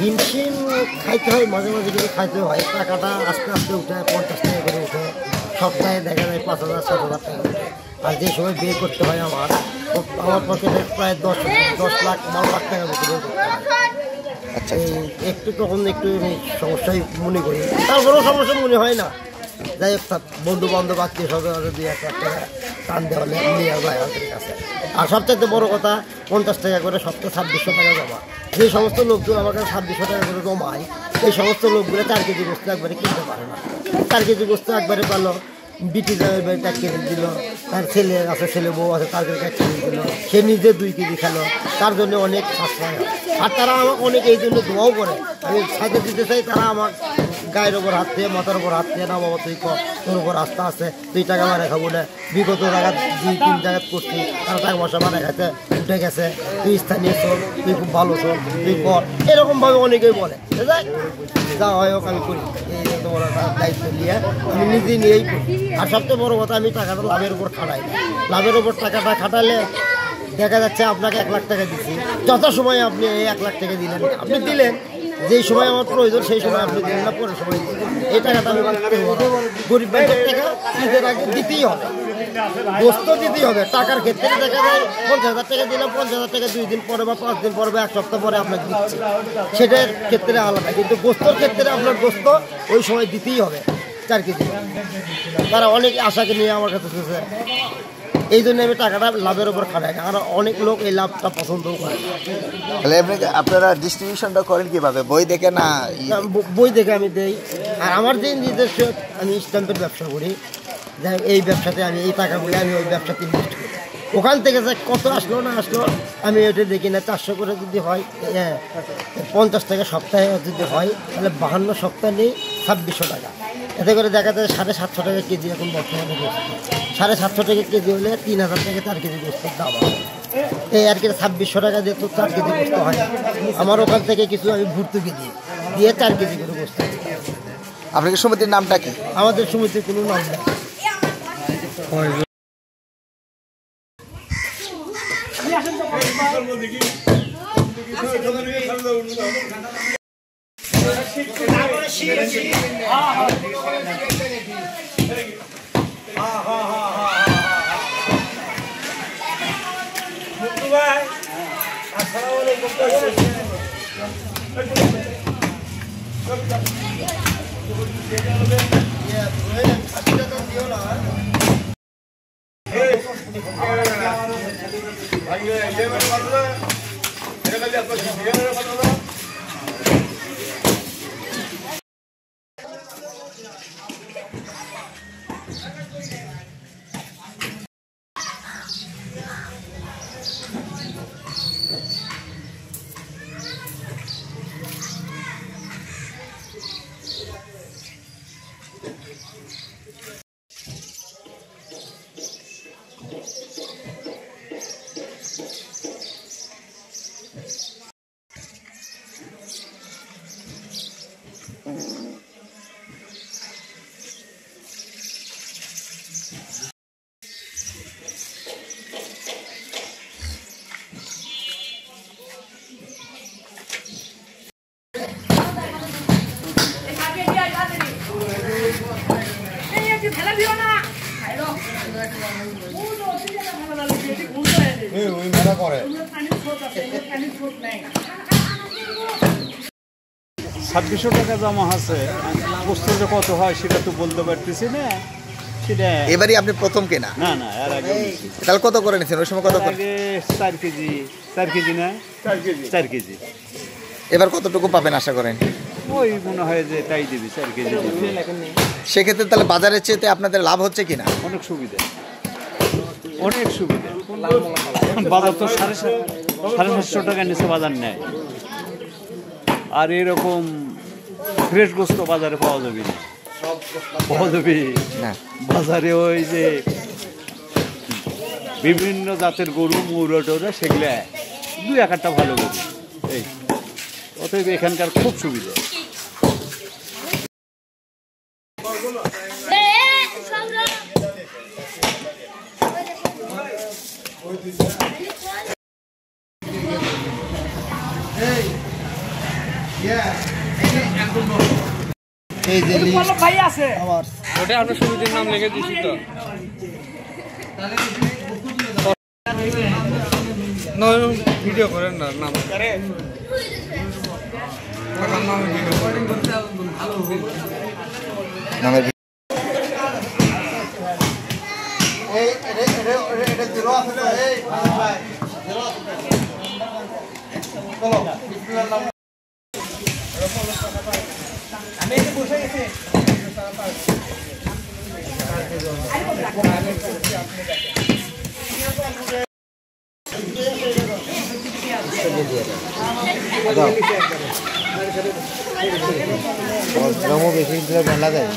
হিমশিম খাইতে হয়, মাঝে মাঝে কিছু খাইতে হয়। টাকাটা আস্তে আস্তে উঠে 50 টাকা করে উঠে, সপ্তাহে দেখা যায় 5,000 7,000 টাকা উঠে। আর যে সময় বিয়ে করতে হয় আমার পকেটে প্রায় 10 লাখ 12 লাখ টাকা বেশি করতে হয়। একটু তখন একটু সমস্যায় মনে করি, তারপরেও সমস্যা মনে হয় না। যাই হোক, বন্ধু বান্ধব আত্মীয় স্বজন 2-1 লাখ টাকা টান দেওয়া নিয়ে যায় আমাদের কাছে। আর সবচাইতে বড় কথা, 50 টাকা করে সপ্তাহে 2600 টাকা জমা। যে সমস্ত লোকজন আমার কাছে 2600 টাকা করে জমায়, এই সমস্ত লোকগুলো 4 কেজি গোস্ত একবারে কিনতে পারে না। 4 কেজি গোস্ত একবারে পালো, বিটি জামের বাড়িতে 1 কেজি দিল, তার ছেলে আছে, ছেলে বউ আছে, তার কাছে 1 কেজি দিল, সে নিজে 2 কেজি খেলো, তার জন্য অনেক সাশ্রয় হয়। আর তারা আমাকে অনেক এই জন্য দোয়াও করে। আমি সাথে দিতে চাই, তারা আমার গায়ের ওপর হাত দিয়ে, মাথার ওপর হাত দিয়ে, না বাবা তুই কর, তোর উপর আস্থা আছে, তুই টাকা মারে খাবো না, বিগত জায়গা 2-3 জায়গায় করছি, তারা টাকা পয়সা মারে খাইতে উঠে গেছে, তুই স্থানীয় চল, তুই খুব ভালো চল, তুই কর, এরকমভাবে অনেকেই বলে। যা হয় হোক আমি করি, এই তোমার দায়িত্ব নিয়ে আমি নিজে নিয়েই করি। আর সবচেয়ে বড় কথা, আমি টাকাটা লাভের উপর খাটাই না। লাভের উপর টাকাটা খাটালে দেখা যাচ্ছে আপনাকে 1 লাখ টাকা দিচ্ছি, যথাসময়ে আপনি এই 1 লাখ টাকা দিলেন, আপনি দিলেন যেই সময় আমার প্রয়োজন সেই সময় আপনি দিলেন না, পরের সময় দিলেন। এই টাকাটা আমি গরিব মানুষের টাকা ঈদের আগে দিতেই হবে, গোস্ত দিতেই হবে। টাকার ক্ষেত্রে দেখা যায় 50,000 টাকা দিলাম, 50,000 টাকা 2 দিন পরে বা 5 দিন পরে বা 1 সপ্তাহ পরে আপনাকে দিচ্ছে, সেটার ক্ষেত্রে আলাদা। কিন্তু গোস্তর ক্ষেত্রে আপনার গোস্ত ওই সময় দিতেই হবে 4 কেজি। তারা অনেক আশাকে নিয়ে আমার কাছে এসেছে, এই জন্য আমি টাকাটা লাভের উপর খাটাই না। আর অনেক লোক এই লাভটা পছন্দও করে। তাহলে আপনারা ডিস্ট্রিবিউশনটা করেন কিভাবে? বই দেখে না? বই দেখে আমি দেই। আর আমার যে নিজস্ব, আমি স্ট্যাম্পের ব্যবসা করি, যাই এই ব্যবসাতে আমি এই টাকাগুলো আমি ওই ব্যবসাতে ইনভেস্ট করি। ওখান থেকে যে কত আসলো না আসলো আমি ওইটা দেখি না। 400 করে যদি হয়, 50 টাকা সপ্তাহে যদি হয়, তাহলে 52 সপ্তাহ নেই 2600 টাকা। এতে করে দেখা যায় 750 টাকা কেজি এখন বর্তমানে গোস্ত। 750 টাকা কেজি হলে 3000 টাকা 4 কেজি গোস্তের দাম আছে। এই আর কি 2600 টাকা দিয়ে তো 4 কেজি গোস্ত হয়। আমার ওখান থেকে কিছু আমি ভর্তুকি দিয়ে 4 কেজি করে গোস্ত। আপনাদের সমিতির নামটা কি? আমাদের সমিতির কোনো নাম নেই। ছাব্বিশশো টাকা জমা আছে, বস্তুটা কত হয় সেটা তো বলতে পারতেছি না। সেটা এবারই আপনি প্রথম কেনা? না না, এর আগে তাহলে কত করে নিয়েছেন ওই সময়? কত করে? আগে 4 কেজি, 4 কেজি না, 4 কেজি। এবার কতটুকু পাবেন আশা করেন? ওই মনে হয় যে তাই দিবি, 4 কেজি দিবি। সেক্ষেত্রে তাহলে বাজারের চেয়েতে আপনাদের লাভ হচ্ছে কিনা? অনেক সুবিধা, অনেক সুবিধা। বাজার তো 750 টাকার নিচে বাজার নেয়, আর এরকম ফ্রেশ গোস্ত বাজারে পাওয়া যাবে না। পাওয়া যাবে না। বাজারে ওই যে বিভিন্ন জাতের গরু, মৌরা টৌরা, সেগুলা 2-1টা ভালো গরু। এই অতএব এখানকার খুব সুবিধা। এই যে ওটা আপনার সমিতির নাম লিখে দিচ্ছি তো। ভিডিও করেন না নাম নামের বেশি মেলা যায়।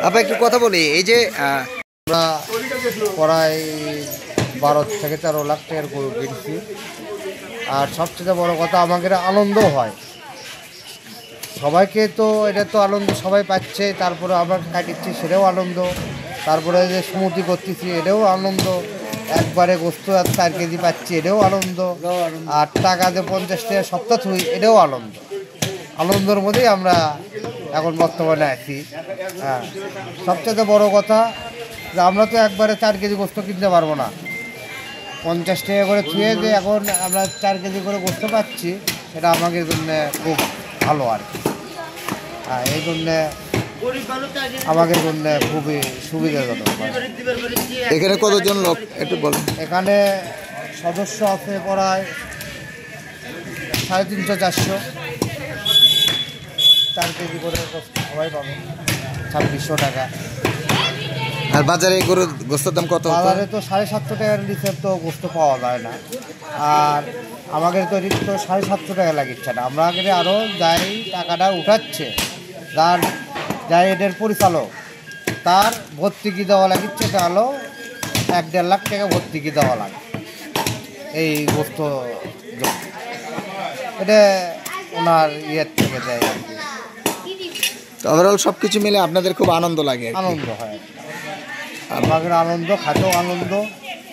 আপনার একটু কথা বলি, এই যে আমরা প্রায় 12 থেকে 13 লাখ টাকার গরু কিনছি। আর সবচেয়ে বড় কথা আমাদের আনন্দ হয়, সবাইকে তো এটা তো আনন্দ সবাই পাচ্ছে, তারপরে আমরা কাটিচ্ছি সেটাও আনন্দ, তারপরে যে সমুদ্রি করতেছি এটাও আনন্দ, একবারে গোস্ত আর 4 কেজি পাচ্ছি এটাও আনন্দ, আর টাকা যে 50 টাকা সপ্তাহ থুই এটাও আনন্দ। আনন্দের মধ্যেই আমরা এখন বর্তমানে আছি। হ্যাঁ, সবচেয়ে বড় কথা যে আমরা তো একবারে 4 কেজি গোস্ত কিনতে পারবো না, 50 টাকা করে থুয়ে যে এখন আমরা 4 কেজি করে গোস্ত পাচ্ছি, এটা আমাদের জন্য খুব ভালো আর কি। হ্যাঁ, এই জন্যে আমাদের জন্য খুবই সুবিধাজনক। এখানে কতজন লোক একটু বলেন? এখানে সদস্য আছে প্রায় 350-400। 4 কেজি করে সবাই পাবে 2600 টাকা। আর বাজারে গরুর গোস্তের দাম কত? বাজারে তো 750 টাকার নিচে তো গোস্ত পাওয়া যায় না, আর আমাদের তো তো 750 টাকা লাগিচ্ছে না। আমরা আগে আরও যাই টাকাটা উঠাচ্ছে, যাই এদের পরিচালক তার ভর্তুকি দেওয়া লাগিচ্ছে, এটা হলো 1-1.5 লাখ টাকা ভর্তুকি দেওয়া লাগে এই গোস্ত। এটা ওনার ইয়ের থেকে দেয় আর কি। ওভারঅল সব কিছু মিলে আপনাদের খুব আনন্দ লাগে? আনন্দ হয়, আমাদের আনন্দ, খাতেও আনন্দ,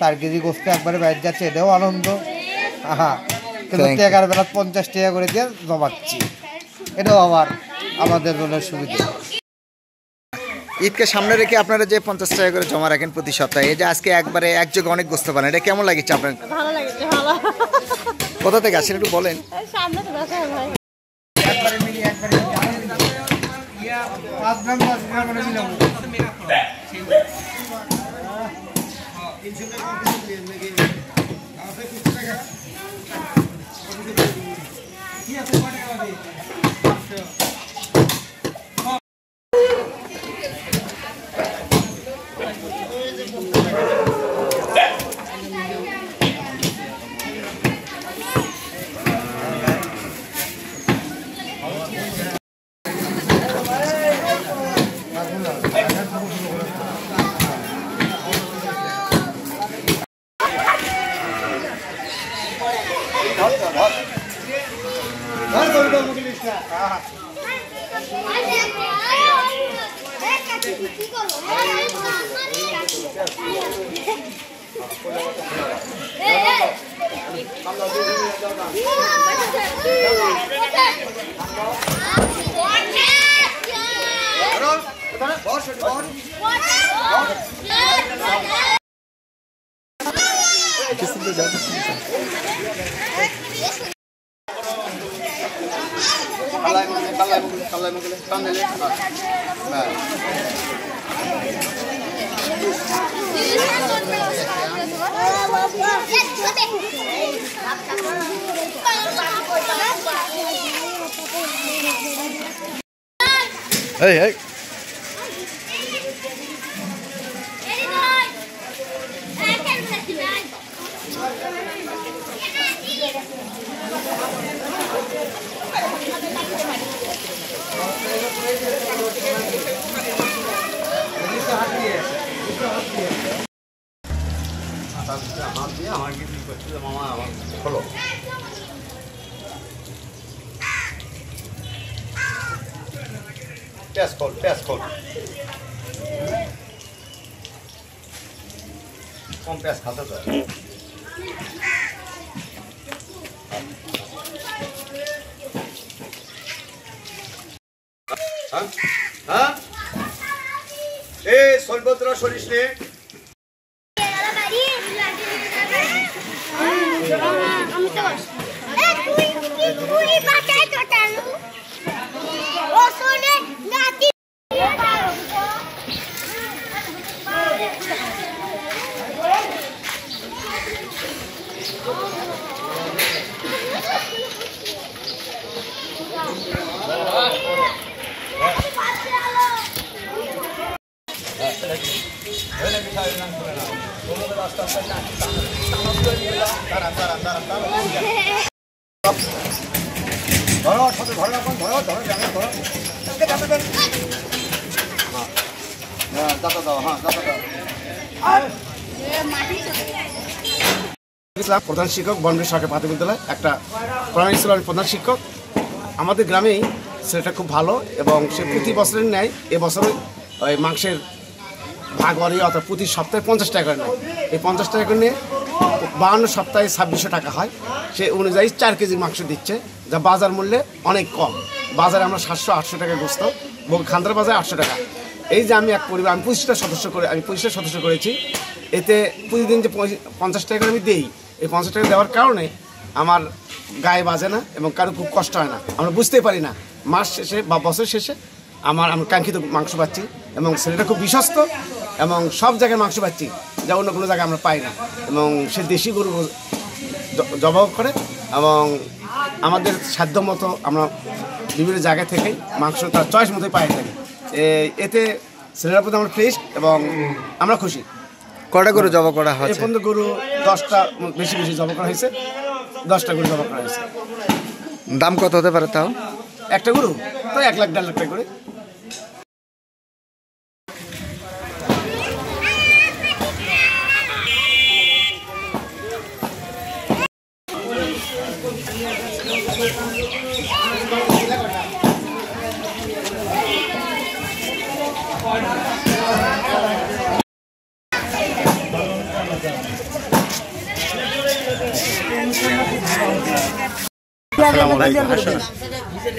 4 কেজি গোস্ত একবারে বাইরে যাচ্ছে, এটাও আনন্দ। কিন্তু 11 বেলা 50 টাকা করে দিয়ে জমাচ্ছি, এটাও আবার আমাদের জন্য সুবিধা। ঈদকে সামনে রেখে আপনারা যে 50 টাকা করে জমা রাখেন প্রতি সপ্তাহে, এই যে আজকে একবারে একযোগে অনেক গোস্ত পান, এটা কেমন লাগছে আপনার? ভালো লাগছে, ভালো। কোথা থেকে আসেন একটু বলেন? সামনে তো দেখা ভাই। এই এই পেঁয়াজ খোল কম পেঁয়াজ খাতে তো হ্যাঁ এ সলবদ্রা সরিস নে প্রধান শিক্ষক বনবীর সরকারি প্রাথমিক বিদ্যালয় একটা প্রাইমারি স্কুলের প্রধান শিক্ষক। আমাদের গ্রামেই সেটা খুব ভালো এবং সে প্রতি বছরের ন্যায় এবছরে ওই মাংসের ভাগবাড়ি অর্থাৎ প্রতি সপ্তাহে 50 টাকা করে নেয়। এই 50 টাকা করে নিয়ে 52 সপ্তাহে 2600 টাকা হয়। সে অনুযায়ী 4 কেজি মাংস দিচ্ছে, যা বাজার মূল্যে অনেক কম। বাজারে আমরা 700-800 টাকা গোস্ত, খান্দার বাজারে 800 টাকা। এই যে আমি এক পরিবার, আমি 25টা সদস্য করেছি, এতে প্রতিদিন যে 50 টাকা করে আমি দিই, এই 50 টাকা দেওয়ার কারণে আমার গায়ে বাজে না এবং কারো খুব কষ্ট হয় না। আমরা বুঝতেই পারি না মাস শেষে বা বছর শেষে আমরা কাঙ্ক্ষিত মাংস পাচ্ছি এবং সেটা খুব বিশ্বস্ত এবং সব জায়গায় মাংস পাচ্ছি, যা অন্য কোনো জায়গায় আমরা পাই না। এবং সে দেশি গরু জবাই করে এবং আমাদের সাধ্য মতো আমরা বিভিন্ন জায়গা থেকেই মাংস তার চয়েস মতোই পাই থাকে। এতে ছেলেরা প্রতি আমরা প্লিজ এবং আমরা খুশি। কটা গরু জবা করা এ হচ্ছে? পর্যন্ত গরু 10টা বেশি বেশি জবা করা হয়েছে, 10টা গরু জবা করা হয়েছে। দাম কত হতে পারে তাও? একটা গরু তো 1 লাখ 1.5 লাখ টাকা করে।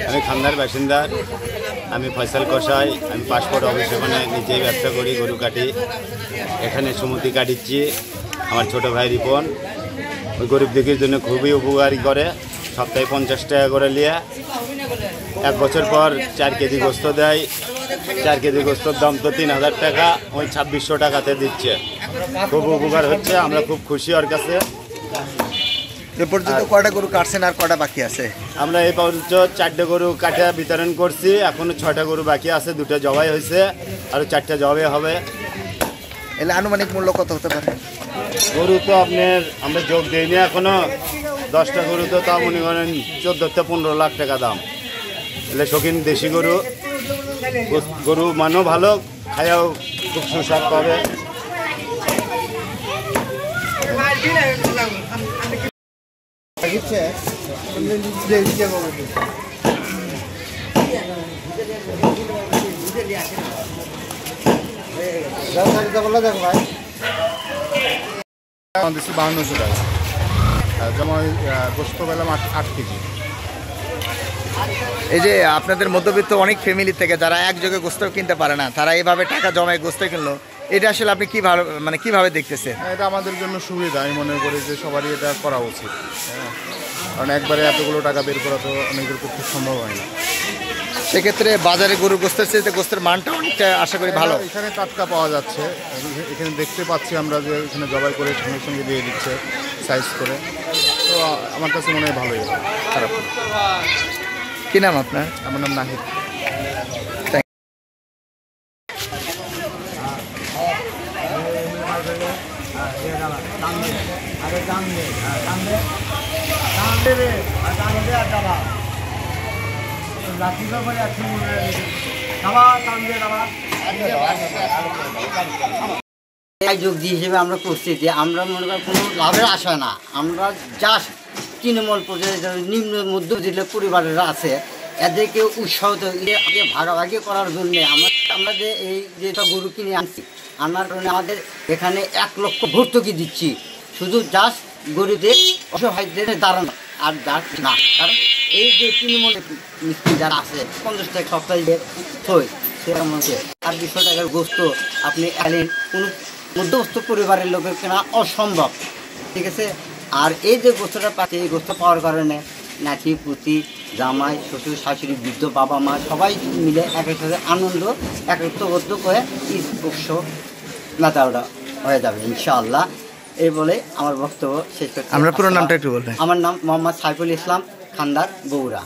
আমি খান্দার বাসিন্দা, আমি ফয়সাল কসাই, আমি পাসপোর্ট অফিস ওখানে নিজেই ব্যবসা করি, গরু কাটি, এখানে সুমতি কাটিচ্ছি। আমার ছোট ভাই রিপন ওই গরিব দুঃখীর জন্য খুবই উপকারী করে, সপ্তাহে 50 টাকা করে নিয়ে 1 বছর পর 4 কেজি গোস্ত দেয়। 4 কেজি গোস্তর দাম তো 3000 টাকা, ওই 2600 টাকাতে দিচ্ছে। খুব উপকার হচ্ছে, আমরা খুব খুশি ওর কাছে। এ পর্যন্ত কটা গরু কাটছেন আর কটা বাকি আছে? আমরা এই পর্যন্ত 4টে গরু কাটা বিতরণ করছি, এখনো 6টা গরু বাকি আছে, 2টা জবাই হয়েছে, আরও 4টা জবাই হবে। এলে আনুমানিক মূল্য কত হতে পারে? গরু তো আপনার আমরা যোগ দিইনি এখনো, 10টা গরু তো তা মনে করেন 14 থেকে 15 লাখ টাকা দাম। এলে শৌখিন দেশি গরু, গরু মানও ভালো, খায়াও খুব সুস্বাদ পাবে। দিচ্ছি 5200 টাকা, যেমন গোস্ত পেলাম 8 কেজি। এই যে আপনাদের মধ্যবিত্ত অনেক ফ্যামিলি থেকে যারা একযোগে গোস্ত কিনতে পারে না, তারা এইভাবে টাকা জমায় গোস্ত কিনলো, এটা আসলে আপনি কিভাবে কিভাবে দেখতেছেন? এটা আমাদের জন্য সুবিধা, আমি মনে করি যে সবারই এটা করা উচিত। হ্যাঁ, কারণ একবারে এতগুলো টাকা বের করা তো অনেকের পক্ষে সম্ভব হয় না। সেক্ষেত্রে বাজারে গরু গোস্তের চেয়ে গোস্তের মানটা অনেকটা আশা করি ভালো। এখানে টাটকা পাওয়া যাচ্ছে, এখানে দেখতে পাচ্ছি আমরা যে এখানে জবাই করে সঙ্গে সঙ্গে দিয়ে দিচ্ছে সাইজ করে, তো আমার কাছে মনে হয় ভালোই, খারাপ না। কি নাম আপনার? আমার নাম নাহিদ। যুক্তি হিসেবে আমরা করছি যে আমরা মনে করি কোনো লাভের আশা না, আমরা জাস্ট তৃণমূল পর্যায়ে নিম্ন মধ্যবিত্ত পরিবারেরা আছে এদেরকে উৎসাহ ভাগাভাগি করার জন্য আমরা যে এই যেটা গরু কিনে আনছি, আনার কারণে আমাদের এখানে 1 লক্ষ ভর্তুকি দিচ্ছি, শুধু জাস্ট গরুদের অসহায়দের দাঁড়ানো আর না। কারণ এই যে তৃণমূল মিস্ত্রি যারা আছে 50 টাকা সপ্তাহে থই, সেটার মধ্যে 200 টাকার গোস্ত আপনি এলেন কোনো মধ্যস্থ পরিবারের লোকের কেনা অসম্ভব, ঠিক আছে। আর এই যে গোস্তটা পাচ্ছে, এই গোস্ত পাওয়ার কারণে নাতি পুতি জামাই শ্বশুর শাশুড়ি বৃদ্ধ বাবা মা সবাই মিলে একের সাথে আনন্দ একত্রবদ্ধ করে ঈদ উৎসব মেতাওটা হয়ে যাবে ইনশাআল্লাহ। এই বলে আমার বক্তব্য শেষ করছি। আপনার পুরো নামটা একটু বলবেন? আমার নাম মোহাম্মদ সাইফুল ইসলাম, খান্দার বগুড়া।